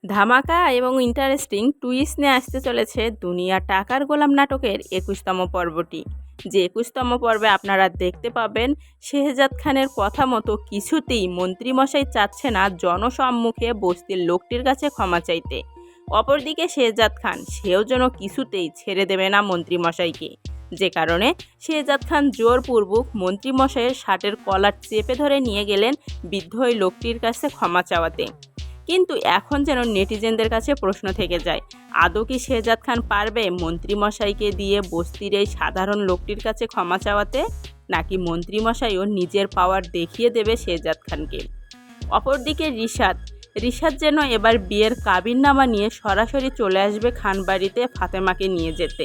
ধামাকা এবং interesting twist নিয়ে আসতে চলেছে দুনিয়া টাকার গোলাম নাটকের ২১তম পর্বটি। যে ২১তম পর্বে আপনারা দেখতে পাবেন শেহজাদ খানের কথা মতো কিছুতেই মন্ত্রীমশাই চাচ্ছে না জনসম্মুখে বস্তির লোকটির কাছে ক্ষমা চাইতে। অপরদিকে শেহজাদ খান সেও যেন কিছুতেই ছেড়ে দেবে না মন্ত্রীমশাইকে, যে কারণে শেহজাদ খান জোরপূর্বক মন্ত্রীমশাইয়ের শার্টের কলার চেপে ধরে নিয়ে গেলেন বৃদ্ধ ওই লোকটির কাছে ক্ষমা চাওয়াতে। কিন্তু এখন যেন নেটিজেনদের কাছে প্রশ্ন থেকে যায়, আদৌ কি শেহজাদ খান পারবে মন্ত্রীমশাইকে দিয়ে বস্তির এই সাধারণ লোকটির কাছে ক্ষমা চাওয়াতে, নাকি মন্ত্রীমশাইও নিজের পাওয়ার দেখিয়ে দেবে শেহজাদ খানকে। অপরদিকে রিশাদ যেন এবার বিয়ের কাবিননামা নিয়ে সরাসরি চলে আসবে খানবাড়িতে ফাতেমাকে নিয়ে যেতে,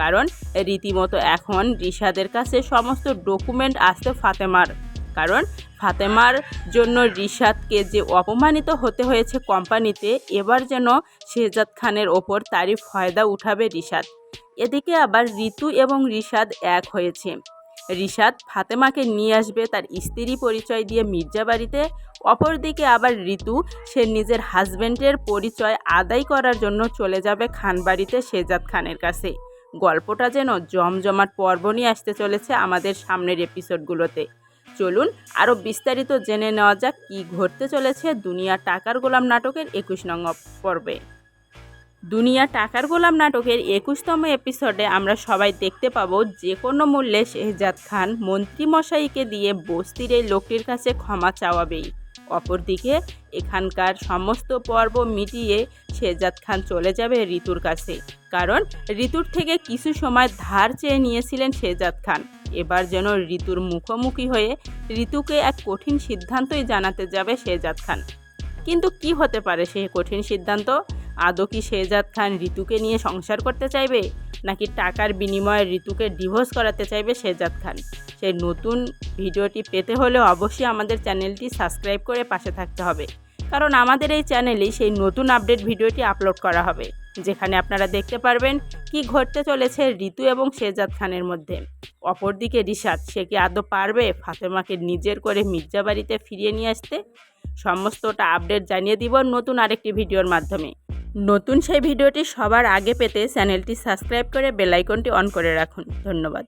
কারণ রীতিমতো এখন রিশাদের কাছে সমস্ত ডকুমেন্ট আসতে ফাতেমার। কারণ ফাতেমার জন্য রিশাদকে যে অপমানিত হতে হয়েছে কোম্পানিতে, এবার যেন শেহজাদ খানের ওপর তারই ফয়দা উঠাবে রিশাদ। এদিকে আবার ঋতু এবং রিশাদ এক হয়েছে। রিশাদ ফাতেমাকে নিয়ে আসবে তার স্ত্রী পরিচয় দিয়ে মির্জা বাড়িতে। অপরদিকে আবার ঋতু সে নিজের হাজব্যান্ডের পরিচয় আদায় করার জন্য চলে যাবে খানবাড়িতে শেহজাদ খানের কাছে। গল্পটা যেন জমজমাট পর্ব নিয়ে আসতে চলেছে আমাদের সামনের এপিসোডগুলোতে। চলুন আরও বিস্তারিত জেনে নেওয়া যাক কী ঘটতে চলেছে দুনিয়া টাকার গোলাম নাটকের ২১ নং পর্বে। দুনিয়া টাকার গোলাম নাটকের ২১তম এপিসোডে আমরা সবাই দেখতে পাবো যে কোনো মূল্যে শেহজাদ খান মন্ত্রীমশাইকে দিয়ে বস্তির এই লোকটির কাছে ক্ষমা চাওয়াবেই। অপরদিকে এখানকার সমস্ত পর্ব মিটিয়ে শেহজাদ খান চলে যাবে ঋতুর কাছে, কারণ ঋতুর থেকে কিছু সময় ধার চেয়ে নিয়েছিলেন শেহজাদ খান। এবার যেন ঋতুর মুখোমুখি হয়ে ঋতুকে এক কঠিন সিদ্ধান্তই জানাতে যাবে শেহজাদ খান। কিন্তু কি হতে পারে সেই কঠিন সিদ্ধান্ত? আদৌ কি শেহজাদ খান ঋতুকে নিয়ে সংসার করতে চাইবে, নাকি টাকার বিনিময়ে ঋতুকে ডিভোর্স করাতে চাইবে শেহজাদ খান? সেই নতুন ভিডিওটি পেতে হলে অবশ্যই আমাদের চ্যানেলটি সাবস্ক্রাইব করে পাশে থাকতে হবে, কারণ আমাদের এই চ্যানেলেই সেই নতুন আপডেট ভিডিওটি আপলোড করা হবে, যেখানে আপনারা দেখতে পারবেন কি ঘটতে চলেছে ঋতু এবং শেহজাদ খানের মধ্যে। অপরদিকে রিশাদ, সে কি আদৌ পারবে ফাতেমাকে নিজের করে মির্জা বাড়িতে ফিরিয়ে নিয়ে আসতে? সমস্তটা আপডেট জানিয়ে দিব নতুন আরেকটি ভিডিওর মাধ্যমে। নতুন সেই ভিডিওটি সবার আগে পেতে চ্যানেলটি সাবস্ক্রাইব করে বেল আইকনটি অন করে রাখুন। ধন্যবাদ।